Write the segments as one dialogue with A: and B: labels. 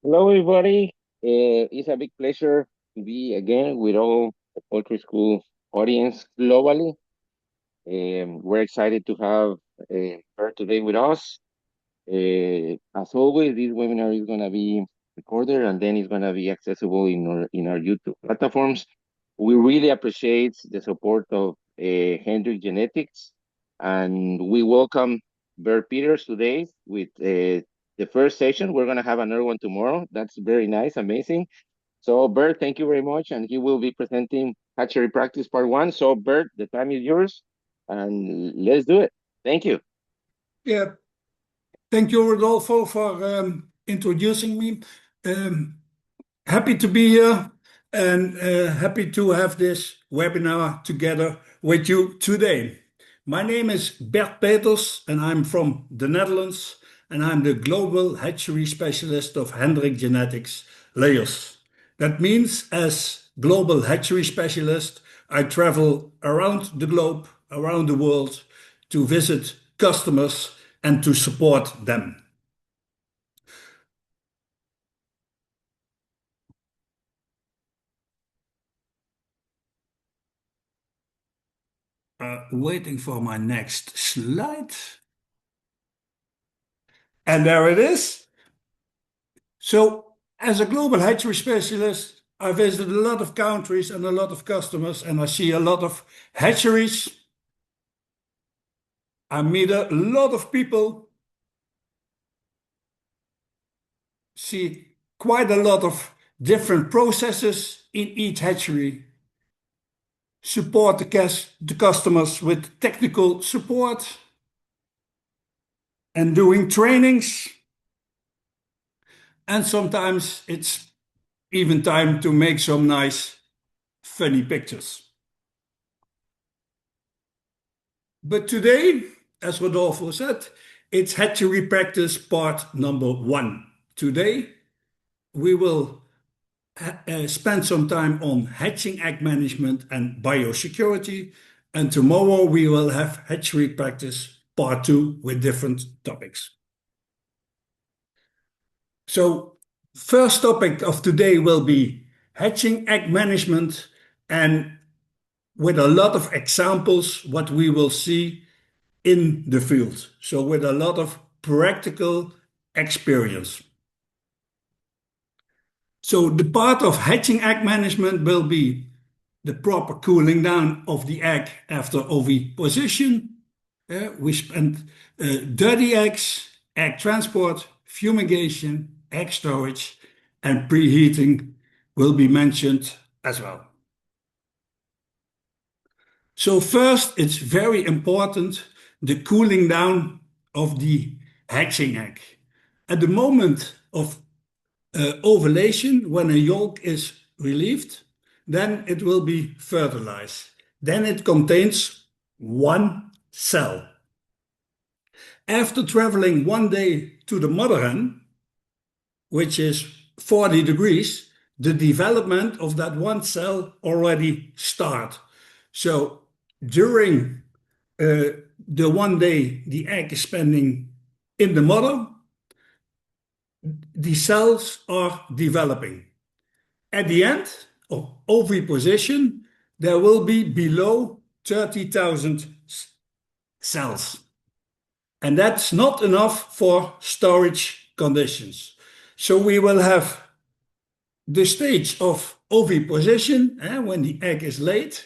A: Hello, everybody. It's a big pleasure to be again with all the Poultry School audience globally. We're excited to have her today with us. As always, this webinar is going to be recorded and then it's going to be accessible in our YouTube platforms. We really appreciate the support of Hendrix Genetics, and we welcome Bert Peters today with the first session. We're going to have another one tomorrow. That's very nice, amazing. So, Bert, thank you very much, and he will be presenting Hatchery Practice Part 1. So, Bert, the time is yours, and let's do it. Thank you.
B: Yeah, thank you, Rodolfo, for introducing me. Happy to be here and happy to have this webinar together with you today. My name is Bert Peters and I'm from the Netherlands and I'm the Global Hatchery Specialist of Hendrix Genetics layers. That means as Global Hatchery Specialist, I travel around the globe, around the world to visit customers and to support them. Waiting for my next slide. And there it is. So, as a global hatchery specialist, I visit a lot of countries and a lot of customers, and I see a lot of hatcheries. I meet a lot of people, see quite a lot of different processes in each hatchery, support the customers with technical support, and doing trainings. And sometimes it's even time to make some nice, funny pictures. But today, as Rodolfo said, it's hatchery practice part number 1. Today, we will spend some time on hatching egg management and biosecurity. And tomorrow we will have hatchery practice part 2 with different topics. So first topic of today will be hatching egg management and with a lot of examples what we will see in the field. So with a lot of practical experience. So the part of hatching egg management will be the proper cooling down of the egg after oviposition. We spend dirty eggs, egg transport, fumigation, egg storage, and preheating will be mentioned as well. So first, it's very important the cooling down of the hatching egg. At the moment of ovulation, when a yolk is relieved, then it will be fertilized. Then it contains one cell. After traveling 1 day to the mother hen, which is 40 degrees, the development of that one cell already start. So during the 1 day the egg is spending in the mother, the cells are developing. At the end of oviposition, there will be below 30,000 cells. And that's not enough for storage conditions. So we will have the stage of oviposition, when the egg is laid,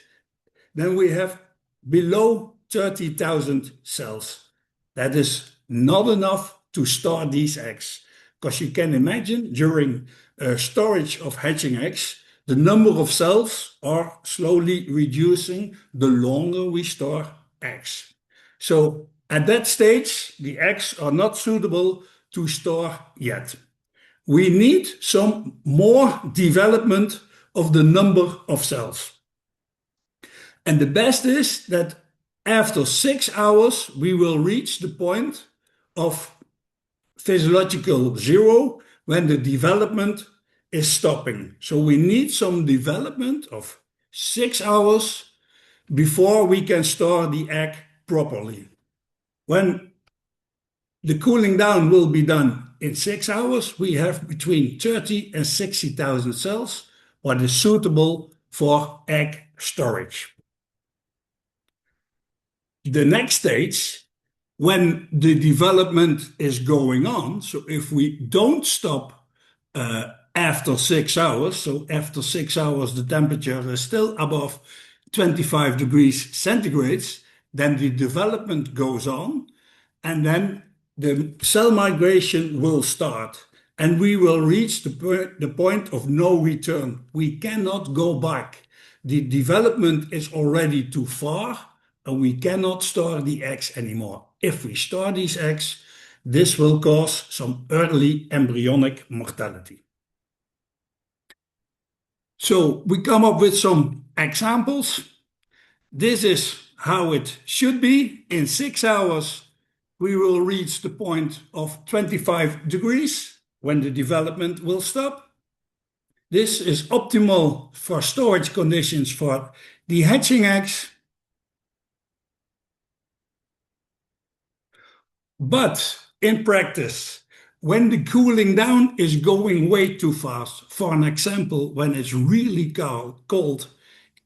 B: then we have below 30,000 cells. That is not enough to store these eggs. Because you can imagine during storage of hatching eggs, the number of cells are slowly reducing the longer we store eggs. So at that stage, the eggs are not suitable to store yet. We need some more development of the number of cells. And the best is that after 6 hours, we will reach the point of physiological zero when the development is stopping. So we need some development of 6 hours before we can store the egg properly. When the cooling down will be done in 6 hours, we have between 30 and 60,000 cells, what is suitable for egg storage. The next stage, when the development is going on, so if we don't stop after 6 hours, so after 6 hours the temperature is still above 25 degrees centigrade, then the development goes on, and then the cell migration will start, and we will reach the point of no return. We cannot go back. The development is already too far, and we cannot store the eggs anymore. If we store these eggs, this will cause some early embryonic mortality. So we come up with some examples. This is how it should be. In 6 hours, we will reach the point of 25 degrees when the development will stop. This is optimal for storage conditions for the hatching eggs. But in practice, when the cooling down is going way too fast, for an example, when it's really cold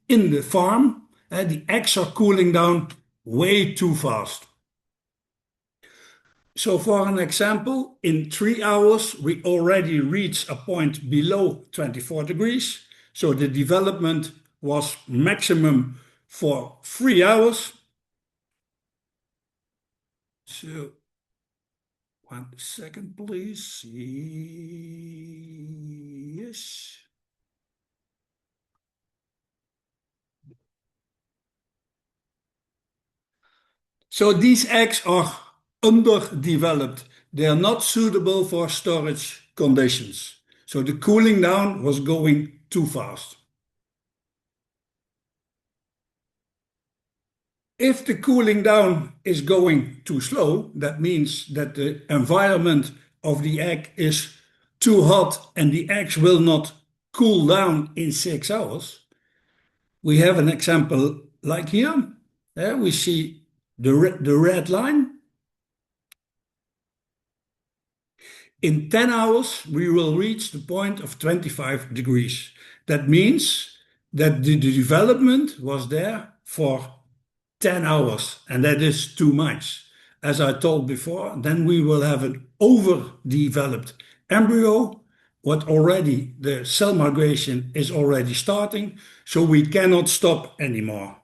B: in the farm, the eggs are cooling down way too fast. So for an example, in 3 hours, we already reach a point below 24 degrees. So the development was maximum for 3 hours. So 1 second, please. Yes. So these eggs are underdeveloped. They are not suitable for storage conditions. So the cooling down was going too fast. If the cooling down is going too slow, that means that the environment of the egg is too hot and the eggs will not cool down in 6 hours. We have an example like here. There we see the red line. In 10 hours, we will reach the point of 25 degrees. That means that the development was there for 10 hours, and that is too much. As I told before, then we will have an overdeveloped embryo, what already the cell migration is already starting, so we cannot stop anymore.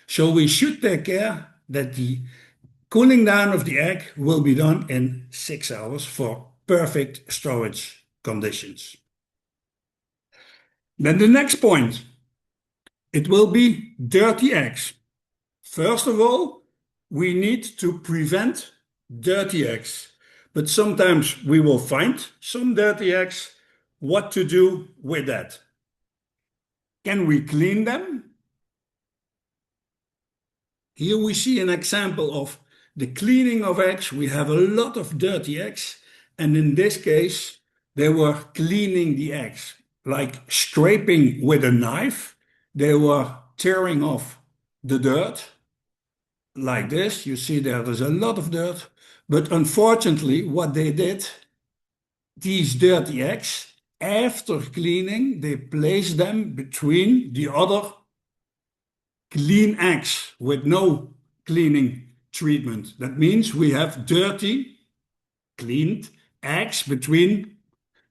B: So we should take care that the cooling down of the egg will be done in 6 hours for perfect storage conditions. Then the next point, it will be dirty eggs. First of all, we need to prevent dirty eggs, but sometimes we will find some dirty eggs. What to do with that? Can we clean them? Here we see an example of the cleaning of eggs. We have a lot of dirty eggs, and in this case, they were cleaning the eggs, like scraping with a knife. They were tearing off the dirt like this. You see there's a lot of dirt, but unfortunately what they did, these dirty eggs, after cleaning, they placed them between the other clean eggs with no cleaning treatment. That means we have dirty, cleaned eggs between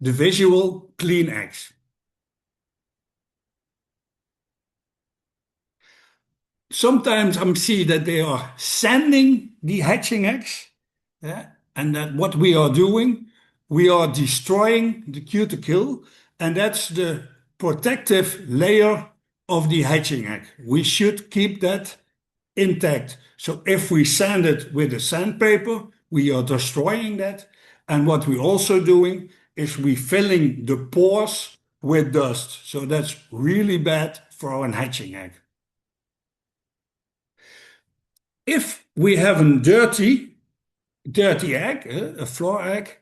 B: the visual clean eggs. Sometimes I see that they are sanding the hatching eggs, yeah? And that what we are doing, we are destroying the cuticle, and that's the protective layer of the hatching egg. We should keep that intact. So if we sand it with a sandpaper, we are destroying that. And what we're also doing is we filling the pores with dust. So that's really bad for an hatching egg. If we have a dirty egg, a floor egg,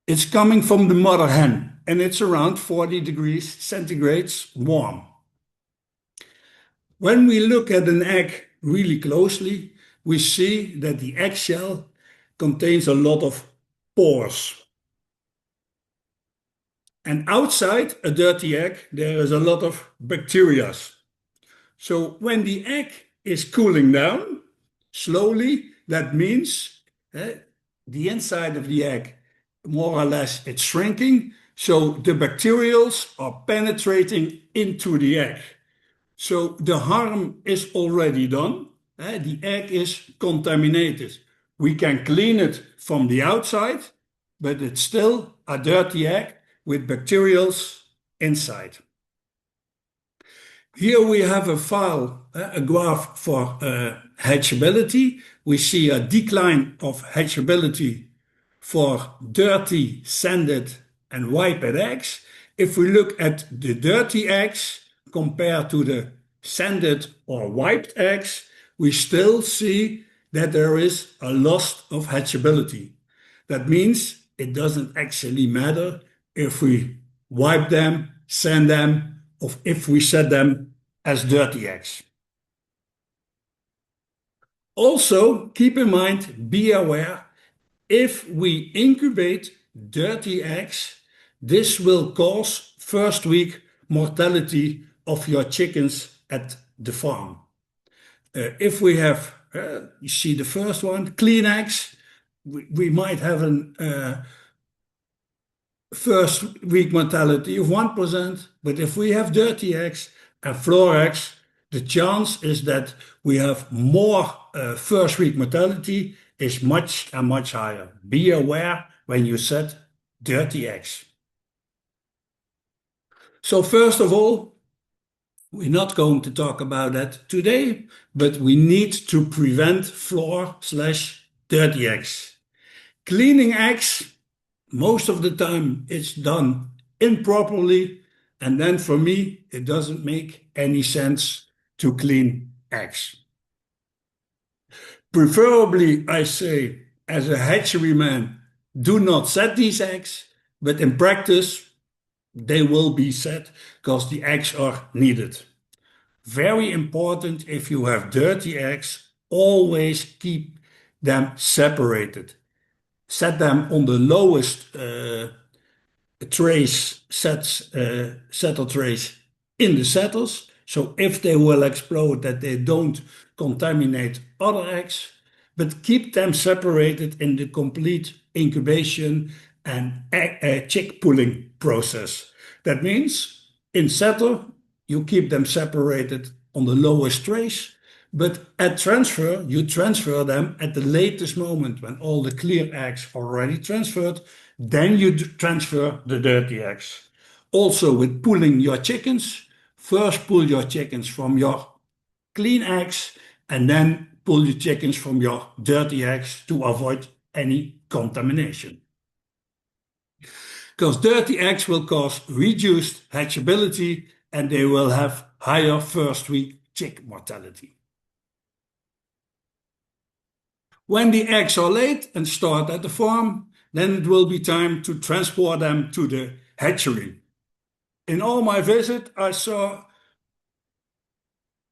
B: it's coming from the mother hen and it's around 40 degrees centigrade warm. When we look at an egg really closely, we see that the eggshell contains a lot of pores. And outside a dirty egg, there is a lot of bacteria. So when the egg is cooling down slowly, that means the inside of the egg, more or less, it's shrinking. So the bacterials are penetrating into the egg. So the harm is already done. The egg is contaminated. We can clean it from the outside, but it's still a dirty egg with bacterials inside. Here we have a file, a graph for hatchability. We see a decline of hatchability for dirty, sanded, and wiped eggs. If we look at the dirty eggs compared to the sanded or wiped eggs, we still see that there is a loss of hatchability. That means it doesn't actually matter if we wipe them, sand them, or if we set them as dirty eggs. Also, keep in mind, be aware, if we incubate dirty eggs, this will cause first week mortality of your chickens at the farm. If we have, you see the first one, clean eggs, we might have a first week mortality of 1%, but if we have dirty eggs and floor eggs, the chance is that we have more first week mortality is much and much higher. Be aware when you set dirty eggs. So first of all, we're not going to talk about that today, but we need to prevent floor/dirty eggs. Cleaning eggs, most of the time it's done improperly, and then for me, it doesn't make any sense to clean eggs. Preferably, I say, as a hatchery man, do not set these eggs, but in practice, they will be set because the eggs are needed. Very important, if you have dirty eggs, always keep them separated. Set them on the lowest trays, settle trays in the settles. So if they will explode, that they don't contaminate other eggs, but keep them separated in the complete incubation and chick pulling process. That means in settle, you keep them separated on the lowest trays, but at transfer, you transfer them at the latest moment when all the clear eggs are already transferred. Then you transfer the dirty eggs. Also with pulling your chickens, first pull your chickens from your clean eggs and then pull your chickens from your dirty eggs to avoid any contamination. Because dirty eggs will cause reduced hatchability and they will have higher first week chick mortality. When the eggs are laid and stored at the farm, then it will be time to transport them to the hatchery. In all my visit, I saw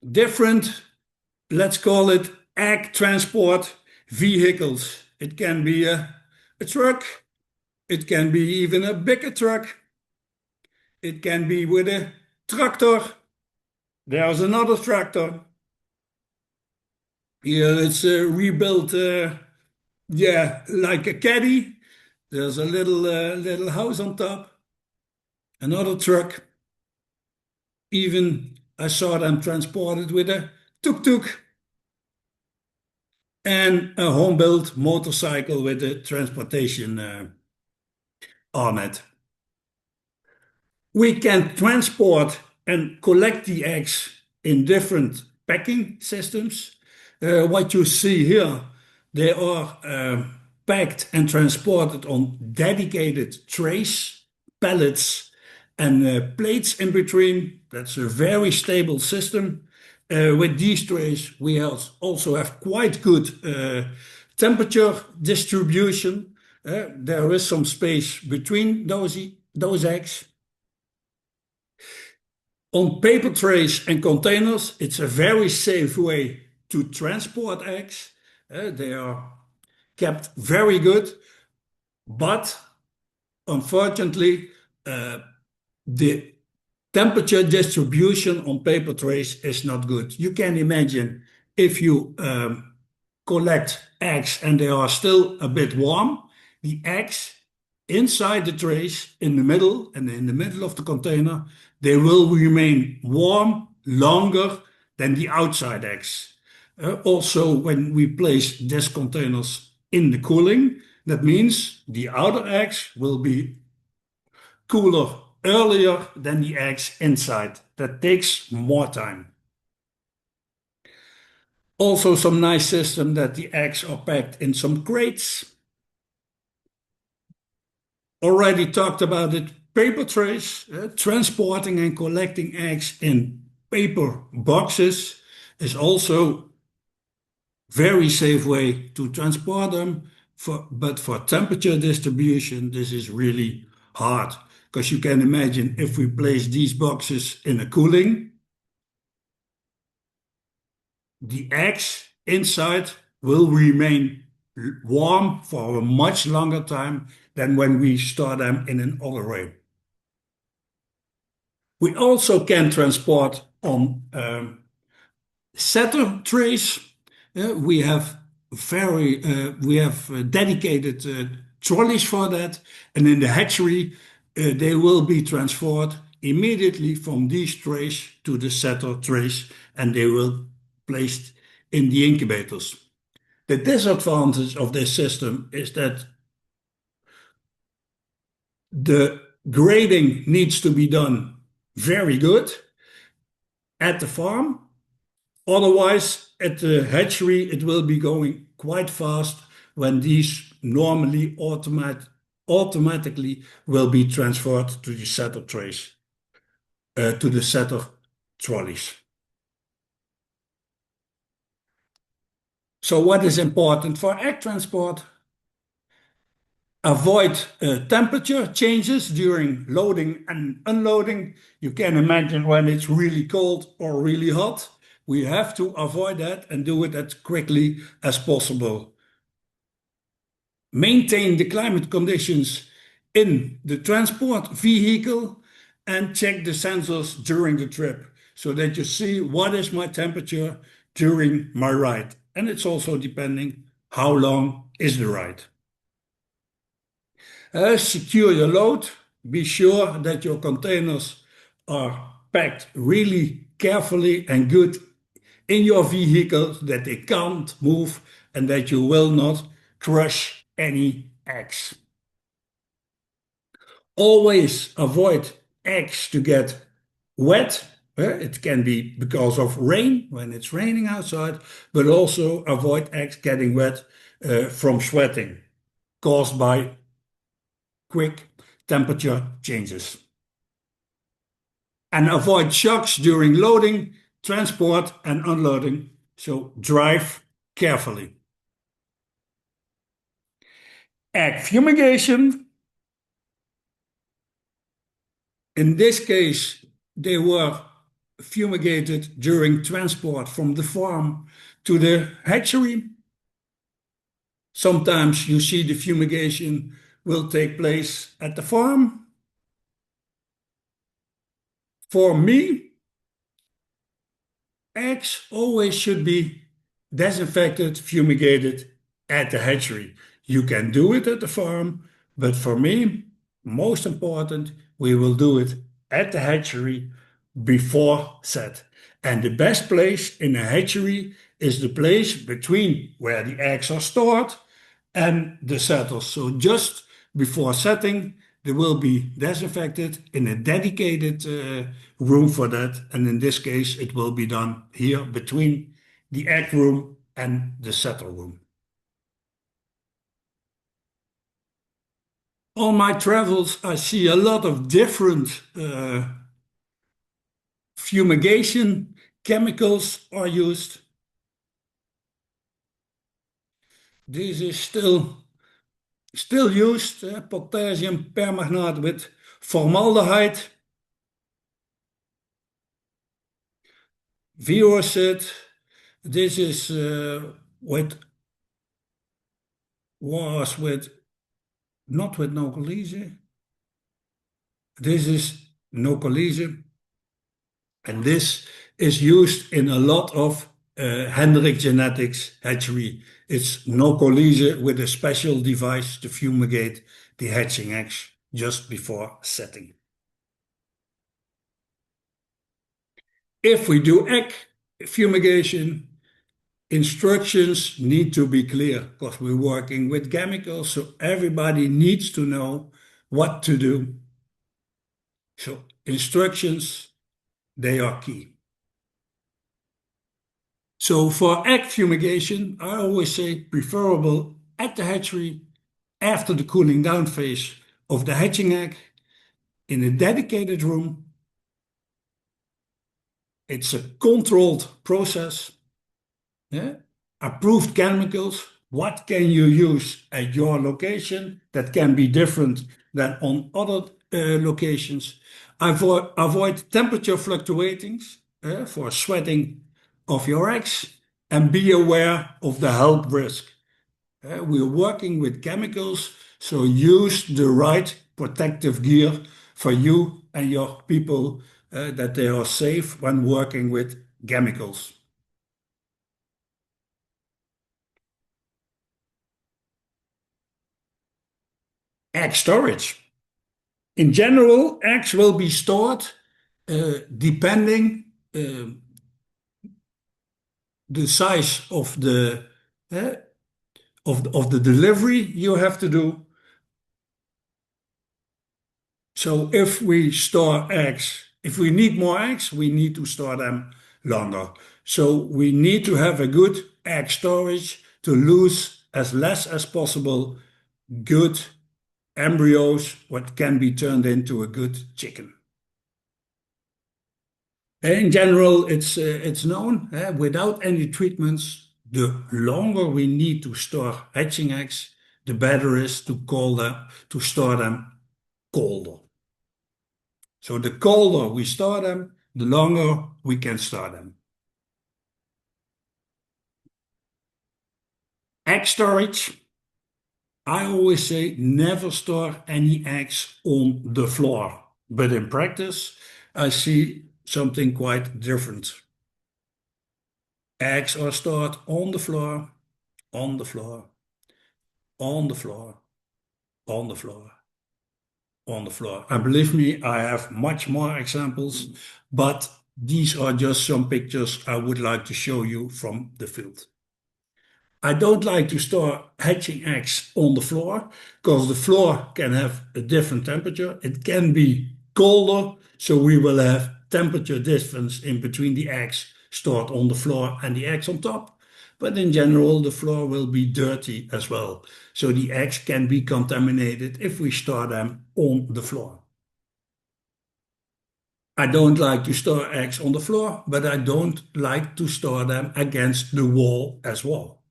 B: different, let's call it egg transport vehicles. It can be a truck, it can be even a bigger truck, it can be with a tractor. There's another tractor. Here it's rebuilt, like a caddy. There's a little house on top. Another truck. Even I saw them transported with a tuk-tuk and a home-built motorcycle with a transportation on it. We can transport and collect the eggs in different packing systems. What you see here, they are packed and transported on dedicated trays, pallets, and plates in between. That's a very stable system. With these trays, we also have quite good temperature distribution. There is some space between those eggs. On paper trays and containers, it's a very safe way to transport eggs. They are kept very good. but unfortunately, uh, the temperature distribution on paper trays is not good. You can imagine if you collect eggs and they are still a bit warm, the eggs inside the trays in the middle and in the middle of the container, they will remain warm longer than the outside eggs. Also, when we place these containers in the cooling, that means the outer eggs will be cooler earlier than the eggs inside. That takes more time. Also, some nice system that the eggs are packed in some crates. Already talked about it. Paper trays, transporting and collecting eggs in paper boxes is also very safe way to transport them. But for temperature distribution, this is really hard because you can imagine if we place these boxes in a cooling, the eggs inside will remain warm for a much longer time than when we store them in an other way. We also can transport on setter trays. We have dedicated trolleys for that, and in the hatchery, they will be transferred immediately from these trays to the setter trays, and they will placed in the incubators. The disadvantage of this system is that the grading needs to be done very good at the farm. Otherwise, at the hatchery, it will be going quite fast when these normally automatically will be transferred to the setter trays, to the setter trolleys. So what is important for egg transport? Avoid temperature changes during loading and unloading. You can imagine when it's really cold or really hot. We have to avoid that and do it as quickly as possible. Maintain the climate conditions in the transport vehicle and check the sensors during the trip so that you see what is my temperature during my ride. And it's also depending how long is the ride. Secure your load. Be sure that your containers are packed really carefully and good in your vehicle, that they can't move and that you will not crush any eggs. Always avoid eggs to get wet. It can be because of rain when it's raining outside, but also avoid eggs getting wet from sweating caused by quick temperature changes. And avoid shocks during loading, transport, and unloading. So drive carefully. Egg fumigation. In this case, they were fumigated during transport from the farm to the hatchery. Sometimes you see the fumigation will take place at the farm. For me, eggs always should be disinfected, fumigated at the hatchery. You can do it at the farm, but for me, most important, we will do it at the hatchery before set. And the best place in a hatchery is the place between where the eggs are stored and the settles. So just before setting, they will be disinfected in a dedicated room for that. And in this case, it will be done here between the egg room and the settle room. On my travels, I see a lot of different fumigation chemicals are used. This is still used, potassium permanganate with formaldehyde, Virocid. This is what was with not with no collision. This is no collision, and this is used in a lot of Hendrix Genetics hatchery. It's no collision with a special device to fumigate the hatching eggs just before setting. If we do egg fumigation, instructions need to be clear because we're working with chemicals, so everybody needs to know what to do. So instructions, they are key. So for egg fumigation, I always say preferable at the hatchery after the cooling down phase of the hatching egg in a dedicated room. It's a controlled process. Yeah? Approved chemicals. What can you use at your location that can be different than on other locations? Avoid temperature fluctuations for sweating of your eggs and be aware of the health risk. We're working with chemicals, so use the right protective gear for you and your people that they are safe when working with chemicals. Egg storage. In general, eggs will be stored depending the size uh, of the delivery you have to do. So if we store eggs, if we need more eggs, we need to store them longer. So we need to have a good egg storage to lose as less as possible good embryos, what can be turned into a good chicken. In general, it's known without any treatments, the longer we need to store hatching eggs, the better is to store them colder. So the colder we store them, the longer we can store them. Egg storage. I always say never store any eggs on the floor. But in practice, I see something quite different. Eggs are stored on the floor, on the floor, on the floor, on the floor, on the floor. And believe me, I have much more examples, but these are just some pictures I would like to show you from the field. I don't like to store hatching eggs on the floor because the floor can have a different temperature. It can be colder, so we will have temperature difference in between the eggs stored on the floor and the eggs on top. But in general, the floor will be dirty as well. So the eggs can be contaminated if we store them on the floor. I don't like to store eggs on the floor, but I don't like to store them against the wall as well.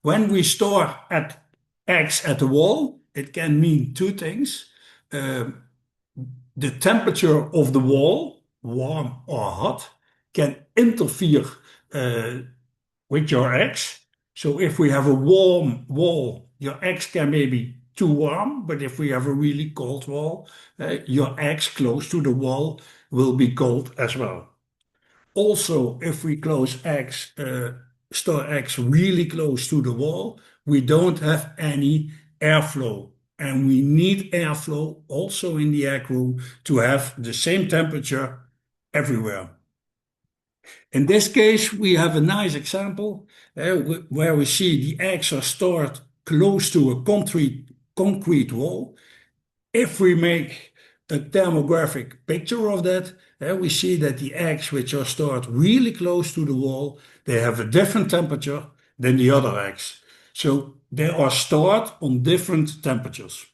B: When we store eggs at the wall, it can mean two things. Um, the temperature of the wall, warm or hot, can interfere uh, with your eggs. So if we have a warm wall, your eggs can maybe too warm, but if we have a really cold wall, your eggs close to the wall will be cold as well. Also, if we store eggs really close to the wall, we don't have any airflow. And we need airflow also in the egg room to have the same temperature everywhere. In this case, we have a nice example where we see the eggs are stored close to a concrete wall. If we make a thermographic picture of that, we see that the eggs which are stored really close to the wall, they have a different temperature than the other eggs. So they are stored on different temperatures.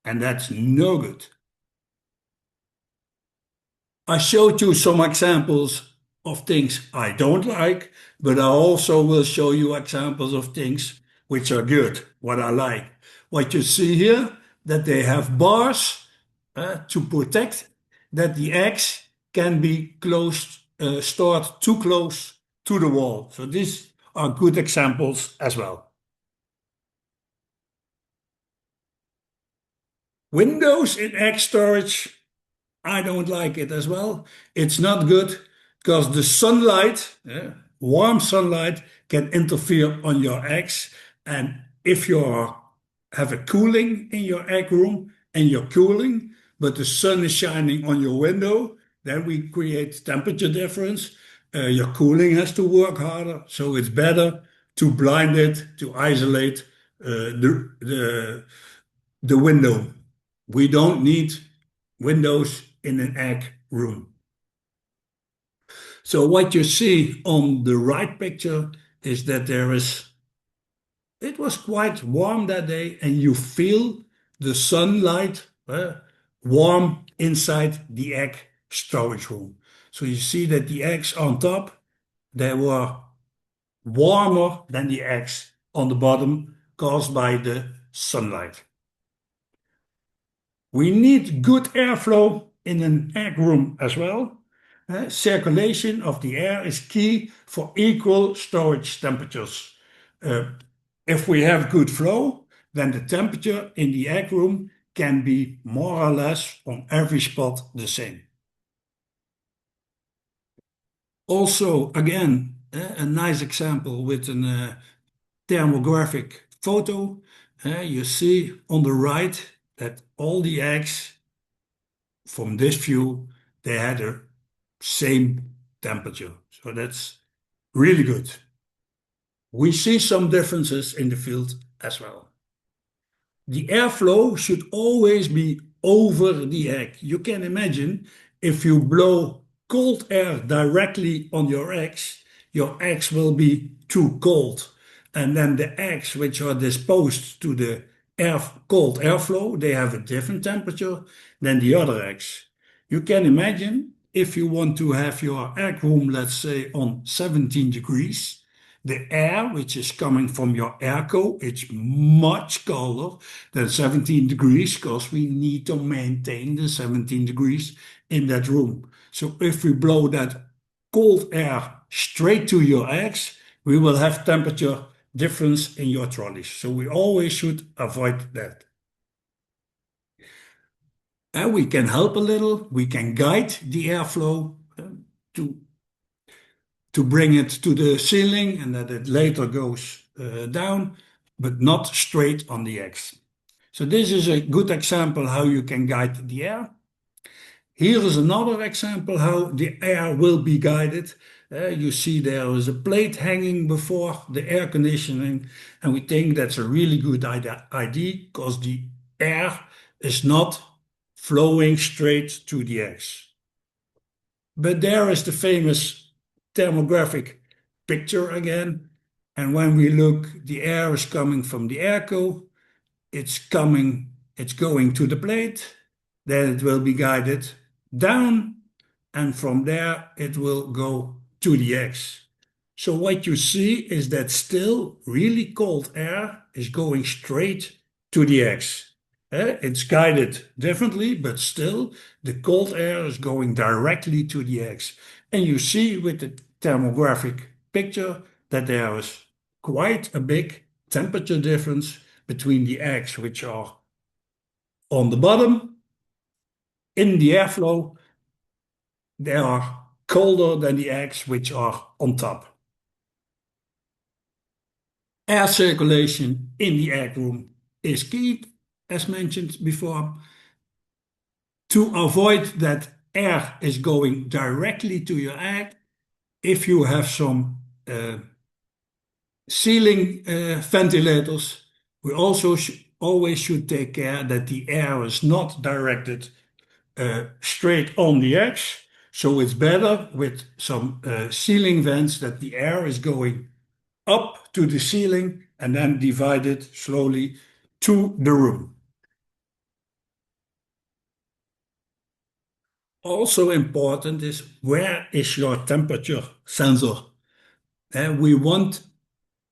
B: And that's no good. I showed you some examples of things I don't like, but I also will show you examples of things which are good, what I like. What you see here, that they have bars to protect that the eggs can be stored too close to the wall. So these are good examples as well. Windows in egg storage, I don't like it as well. It's not good because the sunlight, warm sunlight, can interfere on your eggs. And if you have a cooling in your egg room and you're cooling, but the sun is shining on your window, then we create temperature difference. Your cooling has to work harder. So it's better to blind it, to isolate the window. We don't need windows in an egg room. So what you see on the right picture is that it was quite warm that day and you feel the sunlight warm inside the egg storage room. So you see that the eggs on top, they were warmer than the eggs on the bottom caused by the sunlight. We need good airflow in an egg room as well. Circulation of the air is key for equal storage temperatures. Uh, if we have good flow, then the temperature in the egg room can be more or less on every spot the same. Also, again, a nice example with a thermographic photo. You see on the right that all the eggs from this view, they had the same temperature. So that's really good. We see some differences in the field as well. The airflow should always be over the egg. You can imagine if you blow cold air directly on your eggs will be too cold. And then the eggs which are disposed to the cold airflow, they have a different temperature than the other eggs. You can imagine if you want to have your egg room, let's say on 17 degrees, the air which is coming from your airco, it's much colder than 17 degrees because we need to maintain the 17 degrees in that room. So if we blow that cold air straight to your eggs, we will have temperature difference in your trolleys. So we always should avoid that. And we can help a little, we can guide the airflow to bring it to the ceiling and that it later goes down, but not straight on the eggs. So this is a good example how you can guide the air. Here is another example how the air will be guided. You see there is a plate hanging before the air conditioning, and we think that's a really good idea because the air is not flowing straight to the eggs. But there is the famous thermographic picture again. And when we look, the air is coming from the airco, it's going to the plate, then it will be guided down, and from there it will go to the eggs. So what you see is that still really cold air is going straight to the eggs. It's guided differently, but still the cold air is going directly to the eggs. And you see with the thermographic picture that there is quite a big temperature difference between the eggs which are on the bottom in the airflow. They are colder than the eggs which are on top. Air circulation in the egg room is key, as mentioned before. To avoid that air is going directly to your egg, if you have some ceiling ventilators, we also always should take care that the air is not directed straight on the eggs. So it's better with some ceiling vents that the air is going up to the ceiling and then divided slowly to the room. Also important is where is your temperature sensor? And we want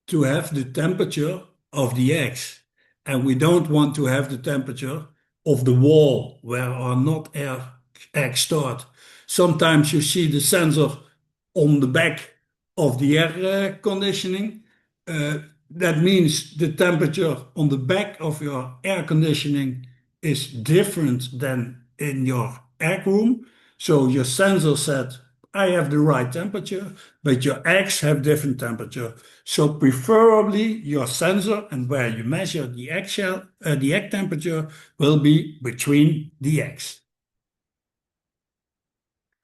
B: to have the temperature of the eggs, and we don't want to have the temperature of the wall where are not eggs stored. Sometimes you see the sensor on the back of the air conditioning. That means the temperature on the back of your air conditioning is different than in your egg room. So your sensor said, I have the right temperature, but your eggs have different temperature. So preferably your sensor and where you measure the the egg temperature will be between the eggs.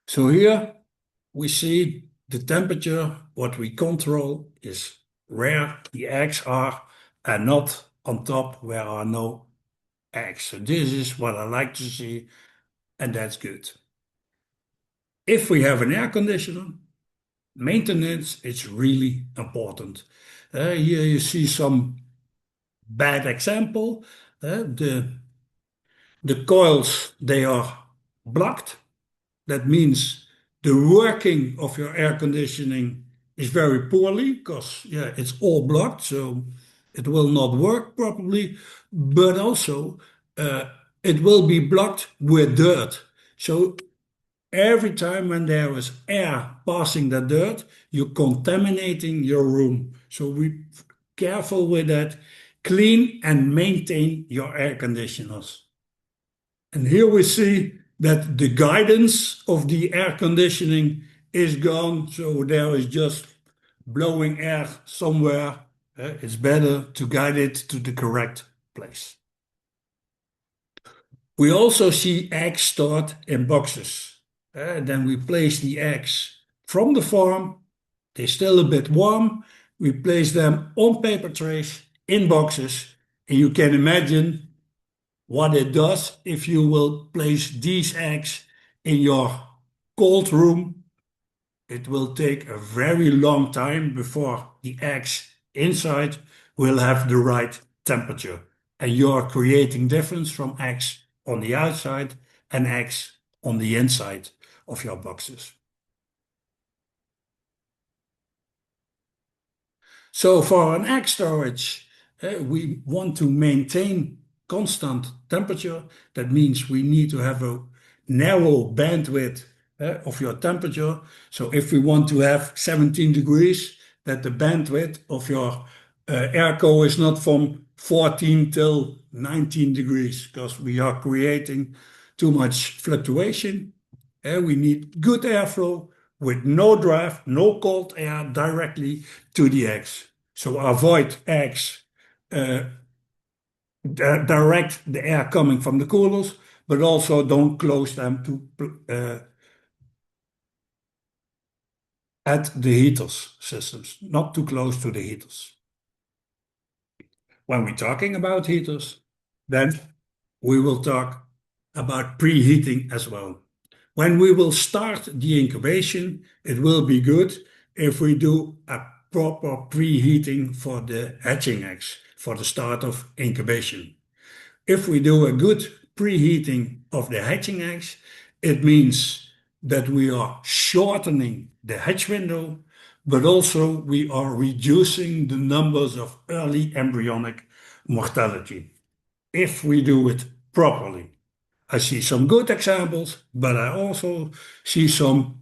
B: So here we see the temperature, what we control is where the eggs are and not on top where are no eggs. So this is what I like to see, and that's good. If we have an air conditioner, maintenance is really important. Here you see some bad example. The coils, they are blocked. That means the working of your air conditioning is very poorly because yeah, it's all blocked, so it will not work properly. But also, uh, it will be blocked with dirt. So every time when there is air passing the dirt, you're contaminating your room. So be careful with that. Clean and maintain your air conditioners. And here we see that the guidance of the air conditioning is gone. So there is just blowing air somewhere. It's better to guide it to the correct place. We also see eggs stored in boxes. Then we place the eggs from the farm. They're still a bit warm. We place them on paper trays in boxes. And you can imagine what it does if you will place these eggs in your cold room. It will take a very long time before the eggs inside will have the right temperature. And you're creating difference from eggs on the outside and eggs on the inside of your boxes. So for an egg storage, we want to maintain constant temperature. That means we need to have a narrow bandwidth of your temperature. So if we want to have 17 degrees, that the bandwidth of your airco is not from 14 till 19 degrees, because we are creating too much fluctuation. We need good airflow with no draft, no cold air directly to the eggs. So avoid eggs uh, direct the air coming from the coolers, but also don't close them to at the heaters systems, not too close to the heaters. When we're talking about heaters, then we will talk about preheating as well. When we will start the incubation, it will be good if we do a proper preheating for the hatching eggs for the start of incubation. If we do a good preheating of the hatching eggs, it means that we are shortening the hatch window, but also we are reducing the numbers of early embryonic mortality if we do it properly. I see some good examples, but I also see some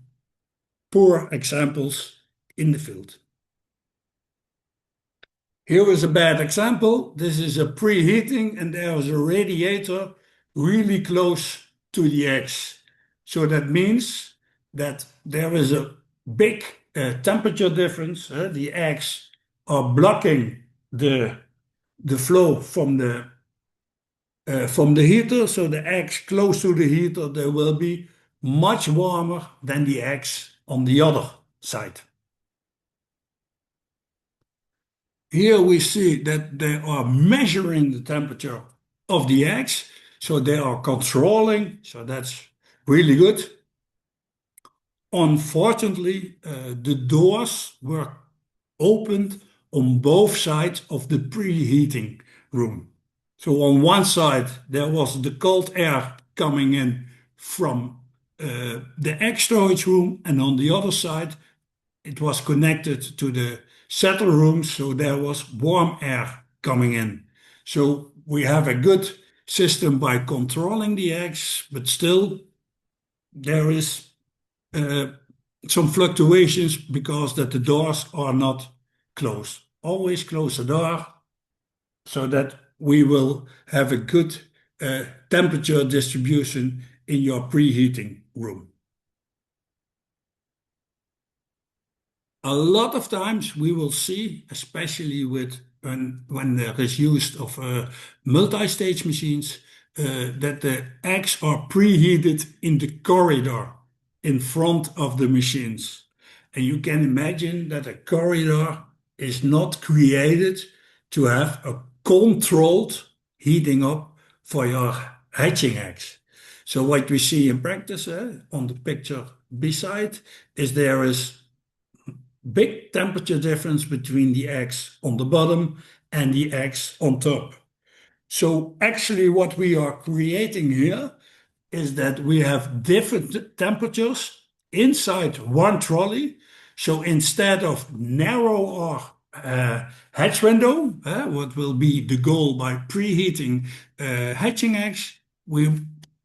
B: poor examples in the field. Here is a bad example. This is a preheating and there is a radiator really close to the eggs. So that means that there is a big temperature difference. The eggs are blocking the flow from the heater. So the eggs close to the heater, they will be much warmer than the eggs on the other side. Here we see that they are measuring the temperature of the eggs, so they are controlling, so that's really good. Unfortunately, the doors were opened on both sides of the preheating room. So on one side, there was the cold air coming in from the egg storage room, and on the other side, it was connected to the settle room, so there was warm air coming in. So we have a good system by controlling the eggs, but still there is uh, some fluctuations because that the doors are not closed. Always close the door so that we will have a good temperature distribution in your preheating room. A lot of times we will see, especially with when there is use of multi-stage machines, that the eggs are preheated in the corridor in front of the machines. And you can imagine that a corridor is not created to have a controlled heating up for your hatching eggs. So what we see in practice on the picture beside is there is big temperature difference between the eggs on the bottom and the eggs on top. So actually what we are creating here is that we have different temperatures inside one trolley. So instead of narrow or hatch window, what will be the goal by preheating hatching eggs, we're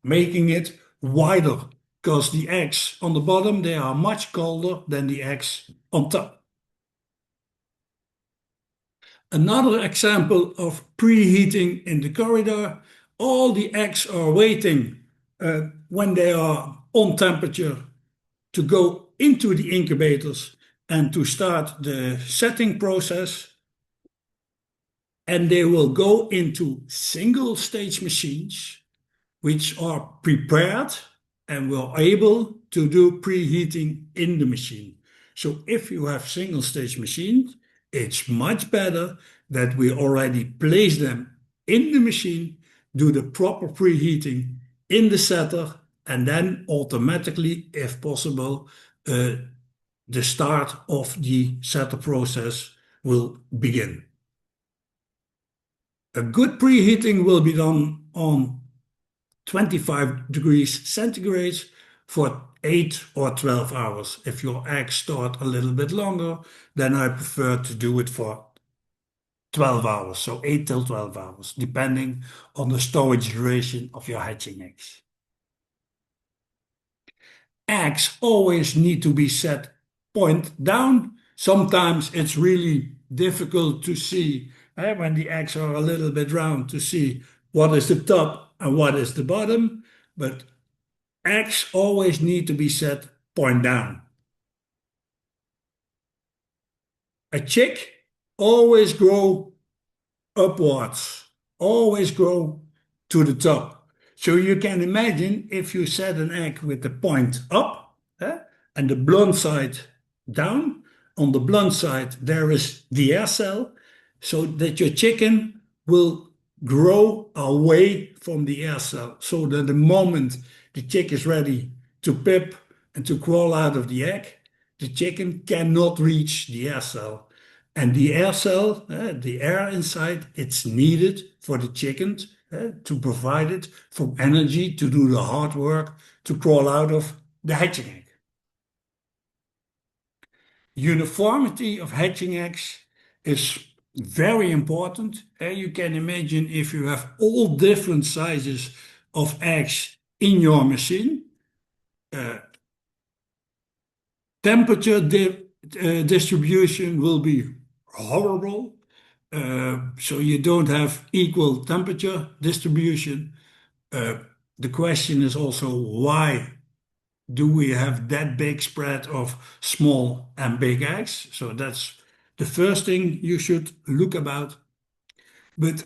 B: making it wider because the eggs on the bottom, they are much colder than the eggs on top. Another example of preheating in the corridor, all the eggs are waiting when they are on temperature to go into the incubators and to start the setting process. And they will go into single stage machines which are prepared and will able to do preheating in the machine. So if you have single stage machines, it's much better that we already place them in the machine, do the proper preheating in the setter, and then automatically, if possible, the start of the setter process will begin. A good preheating will be done on 25 degrees centigrade for 8 or 12 hours. If your eggs start a little bit longer, then I prefer to do it for 12 hours, so 8 till 12 hours, depending on the storage duration of your hatching eggs. Eggs always need to be set point down. Sometimes it's really difficult to see when the eggs are a little bit round to see what is the top and what is the bottom, but eggs always need to be set point down. A chick always grow upwards, always grow to the top. So you can imagine if you set an egg with the point up and the blunt side down, on the blunt side there is the air cell, so that your chicken will grow away from the air cell, so that the moment the chick is ready to pip and to crawl out of the egg, the chicken cannot reach the air cell. And the air cell, the air inside, it's needed for the chicken to provide it for energy to do the hard work to crawl out of the hatching egg. Uniformity of hatching eggs is very important. You can imagine if you have all different sizes of eggs in your machine, temperature distribution will be horrible. So you don't have equal temperature distribution. The question is also why do we have that big spread of small and big eggs? So that's the first thing you should look about. But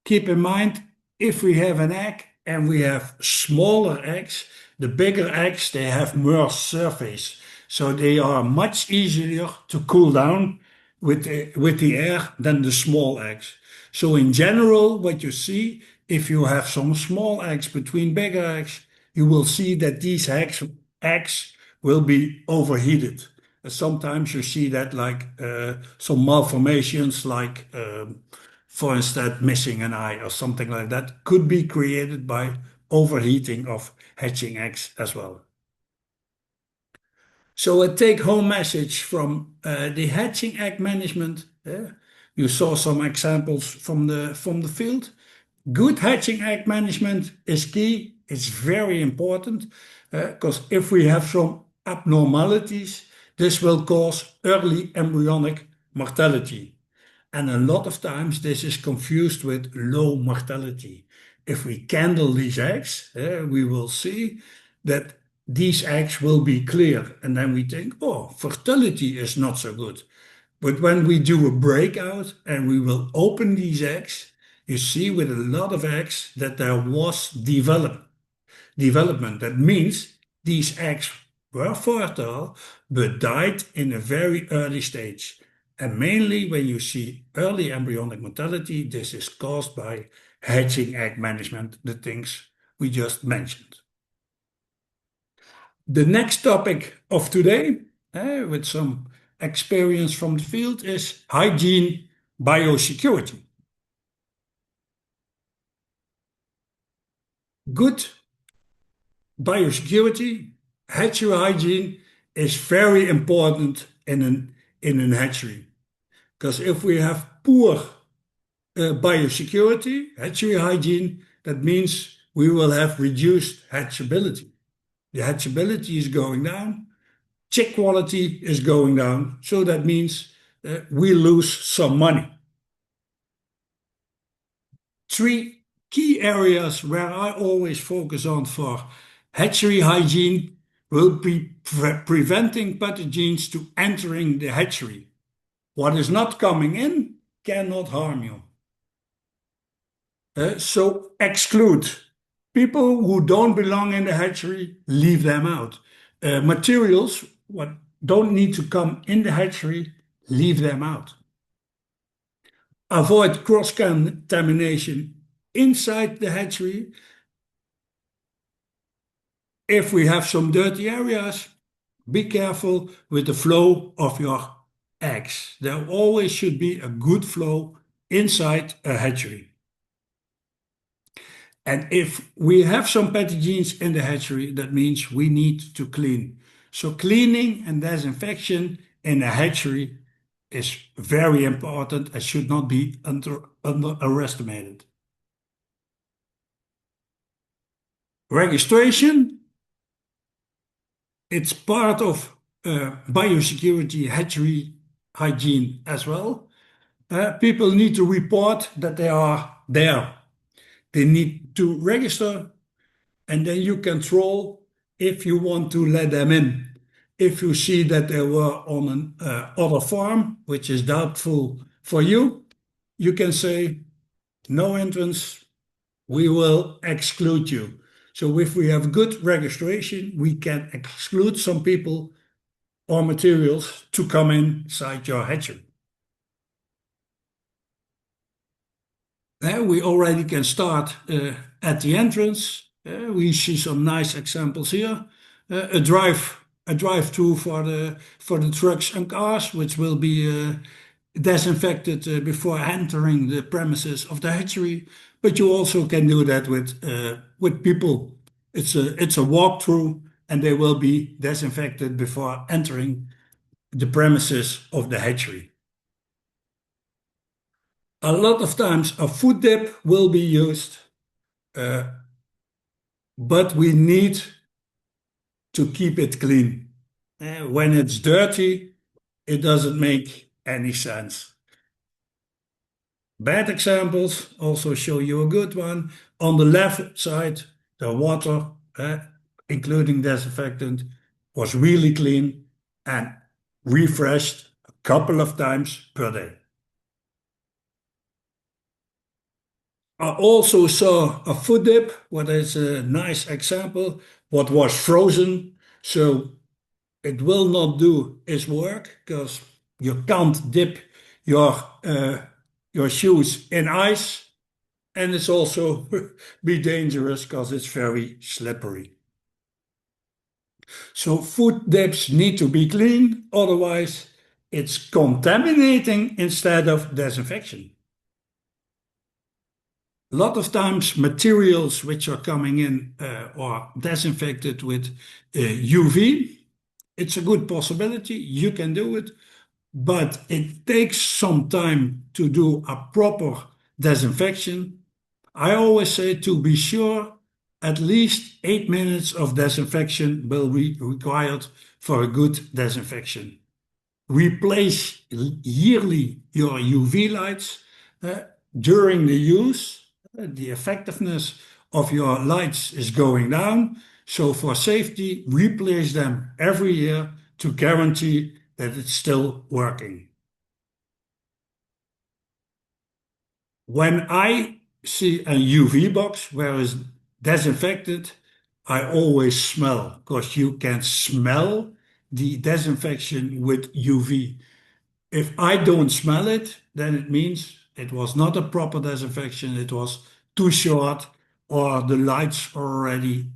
B: keep in mind, if we have an egg and we have smaller eggs, the bigger eggs, they have more surface. So they are much easier to cool down with the air than the small eggs. So in general, what you see, if you have some small eggs between bigger eggs, you will see that these eggs will be overheated. And sometimes you see that like some malformations, like for instance, missing an eye or something like that, could be created by overheating of hatching eggs as well. So a take-home message from the hatching egg management. You saw some examples from the field. Good hatching egg management is key. It's very important because if we have some abnormalities, this will cause early embryonic mortality. And a lot of times this is confused with low mortality. if we candle these eggs, we will see that these eggs will be clear. And then we think, oh, fertility is not so good. But when we do a breakout and we will open these eggs, you see with a lot of eggs that there was development. That means these eggs were fertile but died in a very early stage. And mainly when you see early embryonic mortality, this is caused by hatching egg management, the things we just mentioned. The next topic of today, with some experience from the field, is hygiene biosecurity. Good biosecurity, hatchery hygiene is very important in an hatchery. Because if we have poor biosecurity, hatchery hygiene, that means we will have reduced hatchability. The hatchability is going down, chick quality is going down, so that means we lose some money. Three key areas where I always focus on for hatchery hygiene will be preventing pathogens to entering the hatchery. What is not coming in cannot harm you. So exclude people who don't belong in the hatchery, leave them out. Materials what don't need to come in the hatchery, leave them out. Avoid cross-contamination inside the hatchery. If we have some dirty areas, be careful with the flow of your eggs. There always should be a good flow inside a hatchery. And if we have some pathogens in the hatchery, that means we need to clean. So cleaning and disinfection in a hatchery is very important and should not be underestimated. Registration, it's part of biosecurity, hatchery hygiene as well. People need to report that they are there. They need to register, and then you control if you want to let them in. If you see that they were on an other farm, which is doubtful for you, you can say, no entrance, we will exclude you. So if we have good registration, we can exclude some people or materials to come inside your hatchery. We already can start at the entrance. We see some nice examples here. A drive-through for the trucks and cars, which will be disinfected before entering the premises of the hatchery. But you also can do that with people. It's a walkthrough, and they will be disinfected before entering the premises of the hatchery. A lot of times a food dip will be used, but we need to keep it clean. When it's dirty, it doesn't make any sense. Bad examples also show you a good one. On the left side, the water, including disinfectant, was really clean and refreshed a couple of times per day. I also saw a food dip, what is a nice example, what was frozen. So it will not do its work because you can't dip your shoes in ice, and it's also be dangerous because it's very slippery. So food dips need to be clean, otherwise it's contaminating instead of disinfection. A lot of times materials which are coming in are disinfected with UV. It's a good possibility, you can do it, but it takes some time to do a proper disinfection. I always say, to be sure, at least 8 minutes of disinfection will be required for a good disinfection. Replace yearly your UV lights during the use. The effectiveness of your lights is going down. So for safety, replace them every year to guarantee that it's still working. When I see a UV box where it's disinfected, I always smell because you can smell the disinfection with UV. If I don't smell it, then it means it was not a proper disinfection, it was too short, or the lights are already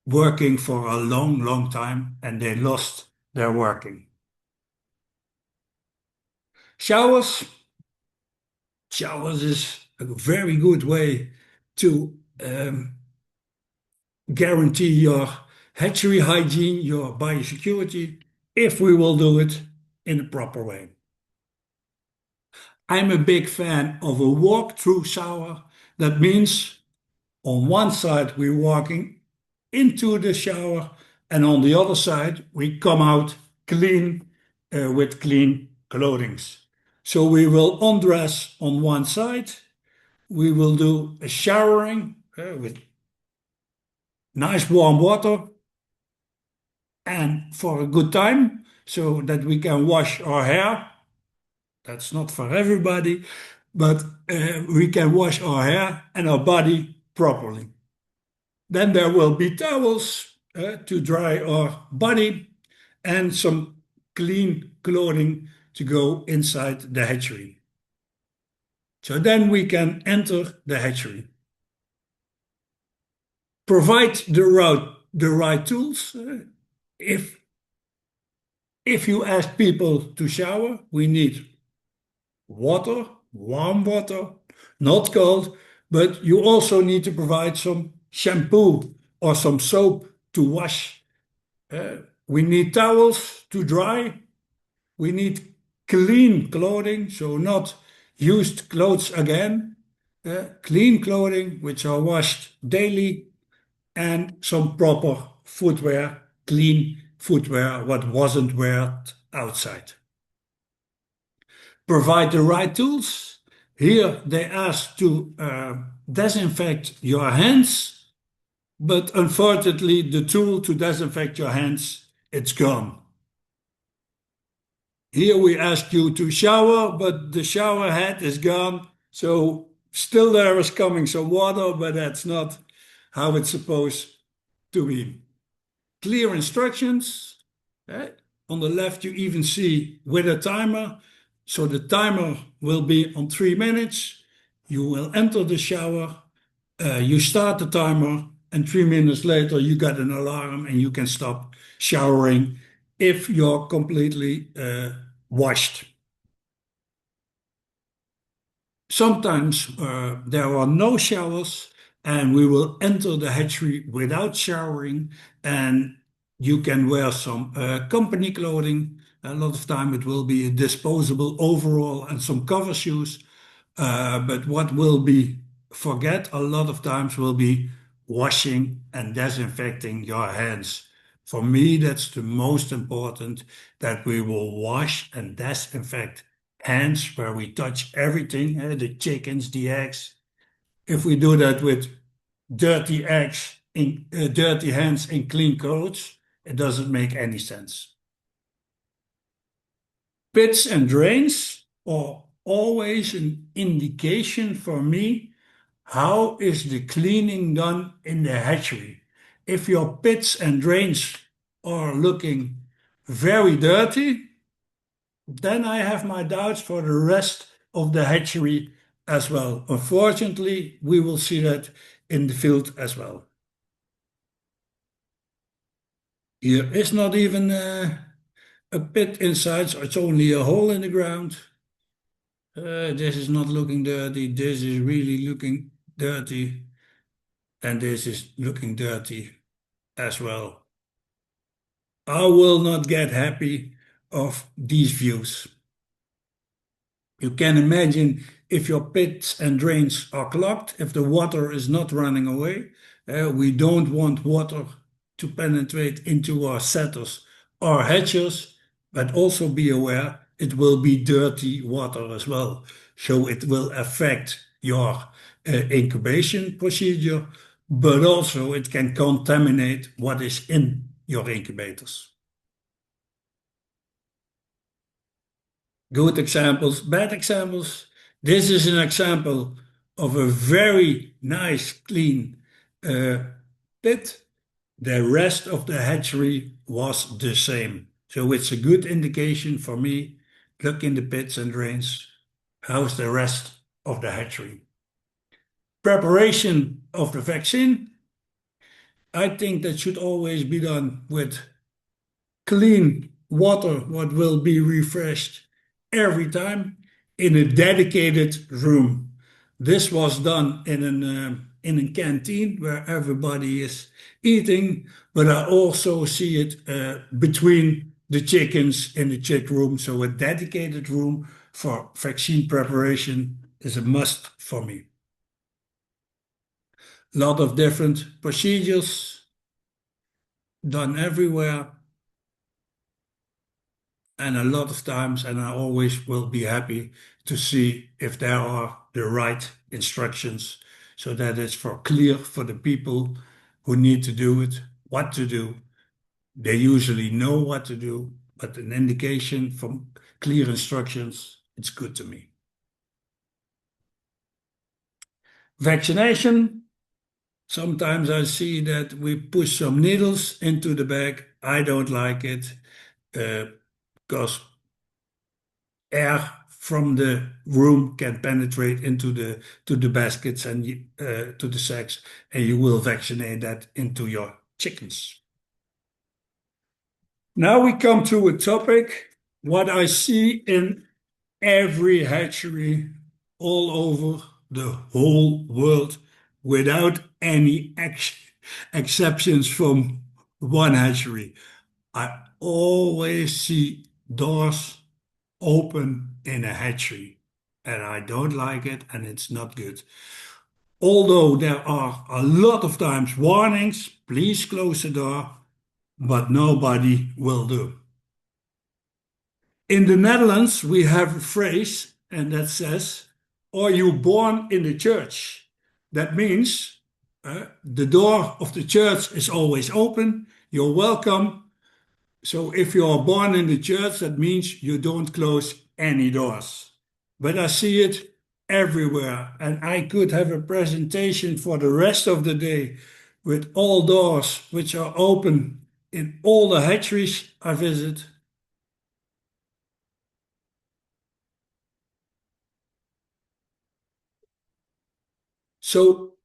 B: working for a long, long time and they lost their working. Showers. Showers is a very good way to guarantee your hatchery hygiene, your biosecurity, if we will do it in a proper way. I'm a big fan of a walk-through shower. That means on one side we're walking into the shower, and on the other side we come out clean with clean clothing. So we will undress on one side. We will do a showering with nice warm water and for a good time so that we can wash our hair. That's not for everybody, but we can wash our hair and our body properly. Then there will be towels to dry our body and some clean clothing to go inside the hatchery. So then we can enter the hatchery. Provide the right tools. If you ask people to shower, we need water, warm water, not cold, but you also need to provide some shampoo or some soap to wash. We need towels to dry. We need clean clothing, so not used clothes again. Clean clothing which are washed daily, and some proper footwear, clean footwear, what wasn't worn outside. Provide the right tools. Here they ask to disinfect your hands, but unfortunately the tool to disinfect your hands, it's gone. Here we ask you to shower, but the shower head is gone. So still there is coming some water, but that's not how it's supposed to be. Clear instructions. On the left, you even see with a timer. So the timer will be on 3 minutes. You will enter the shower. You start the timer, and 3 minutes later, you get an alarm and you can stop showering if you're completely washed. Sometimes there are no showers and we will enter the hatchery without showering, and you can wear some company clothing. A lot of time it will be a disposable overall and some cover shoes. But what will be forget a lot of times will be washing and disinfecting your hands. For me, that's the most important, that we will wash and disinfect hands where we touch everything, the chickens, the eggs. If we do that with dirty eggs, dirty hands in clean clothes, it doesn't make any sense. Pits and drains are always an indication for me how is the cleaning done in the hatchery. If your pits and drains are looking very dirty, then I have my doubts for the rest of the hatchery as well. Unfortunately, we will see that in the field as well. Here is not even a pit inside, so it's only a hole in the ground. This is not looking dirty. This is really looking dirty. And this is looking dirty as well. I will not get happy of these views. You can imagine if your pits and drains are clogged, if the water is not running away. We don't want water to penetrate into our setters or hatchers, but also be aware it will be dirty water as well. So it will affect your incubation procedure, but also it can contaminate what is in your incubators. Good examples, bad examples. This is an example of a very nice, clean pit. The rest of the hatchery was the same. So it's a good indication for me. Look in the pits and drains. How's the rest of the hatchery? Preparation of the vaccine. I think that should always be done with clean water, what will be refreshed every time in a dedicated room. This was done in a canteen where everybody is eating, but I also see it between the chickens in the chick room. So a dedicated room for vaccine preparation is a must for me. A lot of different procedures done everywhere. And a lot of times, and I always will be happy to see if there are the right instructions so that it's for clear for the people who need to do it, what to do. They usually know what to do, but an indication from clear instructions, it's good to me. Vaccination. Sometimes I see that we push some needles into the bag. I don't like it because air from the room can penetrate into the baskets and to the sacks, and you will vaccinate that into your chickens. Now we come to a topic what I see in every hatchery all over the whole world without any exceptions from one hatchery. I always see doors open in a hatchery, and I don't like it, and it's not good. Although there are a lot of times warnings, please close the door, but nobody will do. In the Netherlands, we have a phrase, and that says, "Are you born in the church?" That means the door of the church is always open, you're welcome. So if you are born in the church, that means you don't close any doors. But I see it everywhere, and I could have a presentation for the rest of the day with all doors which are open in all the hatcheries I visit. So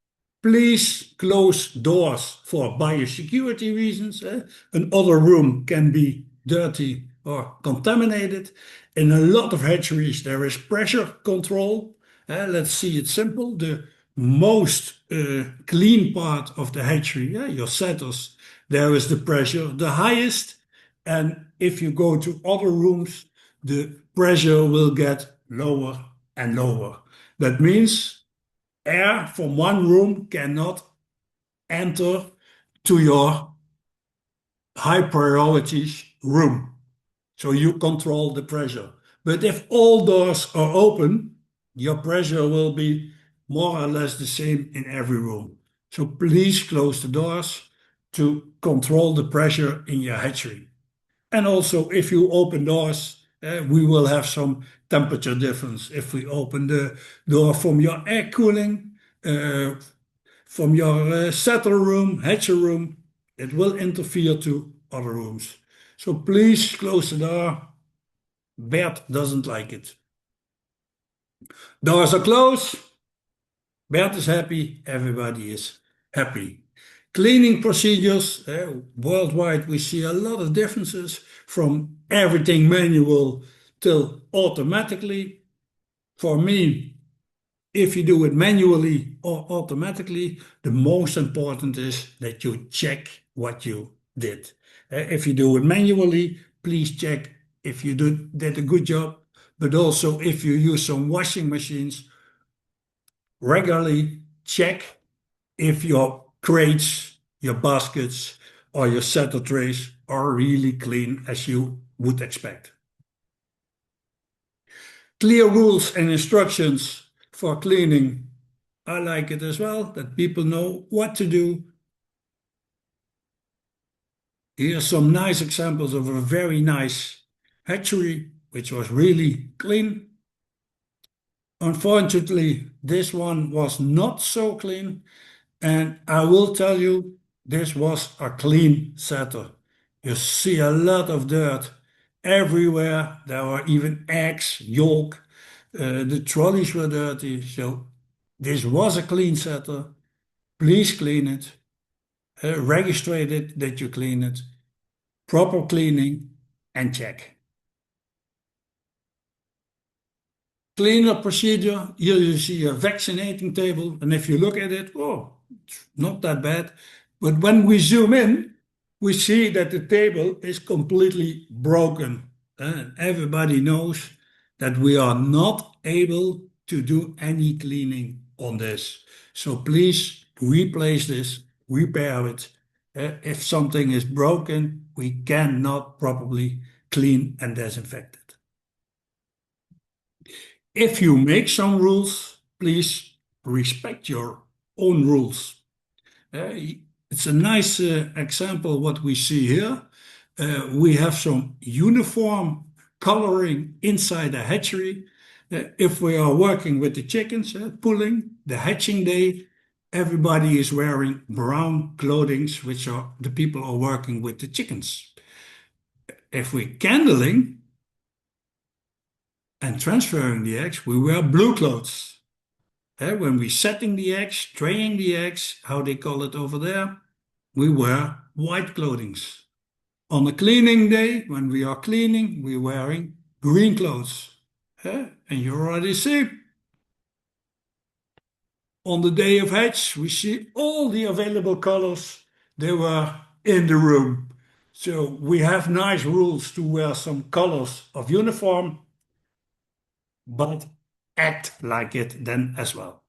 B: please close doors for biosecurity reasons. Another room can be dirty or contaminated. In a lot of hatcheries, there is pressure control. Let's see it simple. The most clean part of the hatchery, your setters, there is the pressure the highest. And if you go to other rooms, the pressure will get lower and lower. That means air from one room cannot enter to your high priorities room. So you control the pressure. But if all doors are open, your pressure will be more or less the same in every room. So please close the doors to control the pressure in your hatchery. And also, if you open doors, we will have some temperature difference. If we open the door from your air cooling, from your settler room, hatcher room, it will interfere to other rooms. So please close the door. Bert doesn't like it. Doors are closed. Bert is happy. Everybody is happy. Cleaning procedures, worldwide we see a lot of differences from everything manual till automatically. For me, if you do it manually or automatically, the most important is that you check what you did. If you do it manually, please check if you did a good job, but also if you use some washing machines, regularly check if your crates, your baskets, or your setter trays are really clean as you would expect. Clear rules and instructions for cleaning. I like it as well, that people know what to do. Here's some nice examples of a very nice hatchery, which was really clean. Unfortunately, this one was not so clean. And I will tell you, this was a clean setter. You see a lot of dirt everywhere. There were even eggs, yolk. The trolleys were dirty. So this was a clean setter. Please clean it. Register it that you clean it. Proper cleaning and check. Cleanup procedure. Here you see a vaccinating table, and if you look at it, oh, it's not that bad. But when we zoom in, we see that the table is completely broken. And everybody knows that we are not able to do any cleaning on this. So please replace this, repair it. If something is broken, we cannot properly clean and disinfect it. If you make some rules, please respect your own rules. It's a nice example what we see here. We have some uniform coloring inside the hatchery. If we are working with the chickens, pulling the hatching day, everybody is wearing brown clothing, which are the people are working with the chickens. If we're candling and transferring the eggs, we wear blue clothes. When we're setting the eggs, traying the eggs, how they call it over there, we wear white clothing. On a cleaning day, when we are cleaning, we're wearing green clothes. And you already see, on the day of hatch, we see all the available colors they were in the room. So we have nice rules to wear some colors of uniform, but act like it then as well.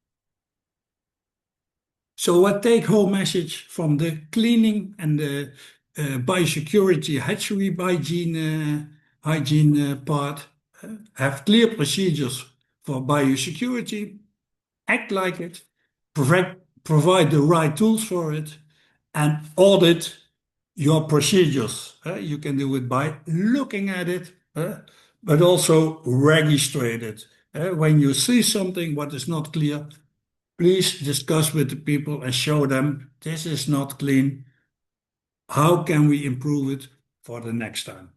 B: So a take-home message from the cleaning and the biosecurity hatchery hygiene part. Have clear procedures for biosecurity, act like it, provide the right tools for it, and audit your procedures. You can do it by looking at it, but also register it. When you see something what is not clear, please discuss with the people and show them this is not clean. How can we improve it for the next time?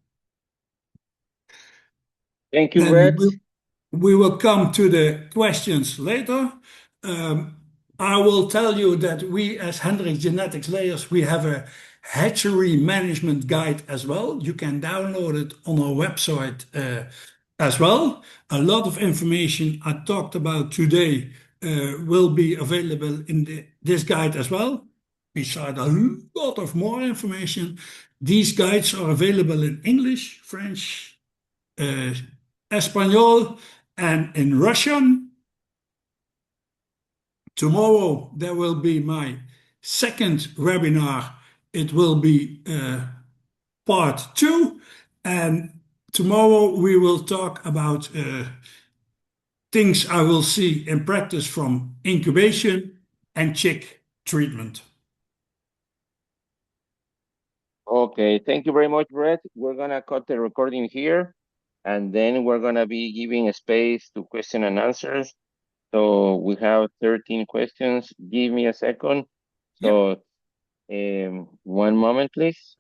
A: Thank you,
B: Then
A: Brett.
B: we will come to the questions later. Um, I will tell you that we as Hendrix Genetics layers, we have a hatchery management guide as well. You can download it on our website as well. A lot of information I talked about today will be available in this guide as well. Beside a lot of more information, these guides are available in English, French, uh, Espanol, and in Russian. Tomorrow there will be my second webinar. It will be part two, and tomorrow we will talk about things I will see in practice from incubation and chick treatment.
A: Okay, thank you very much, Brett. We're gonna cut the recording here, and then we're gonna be giving a space to question and answers. So we have 13 questions. Give me a second.
B: Yep.
A: So one moment, please.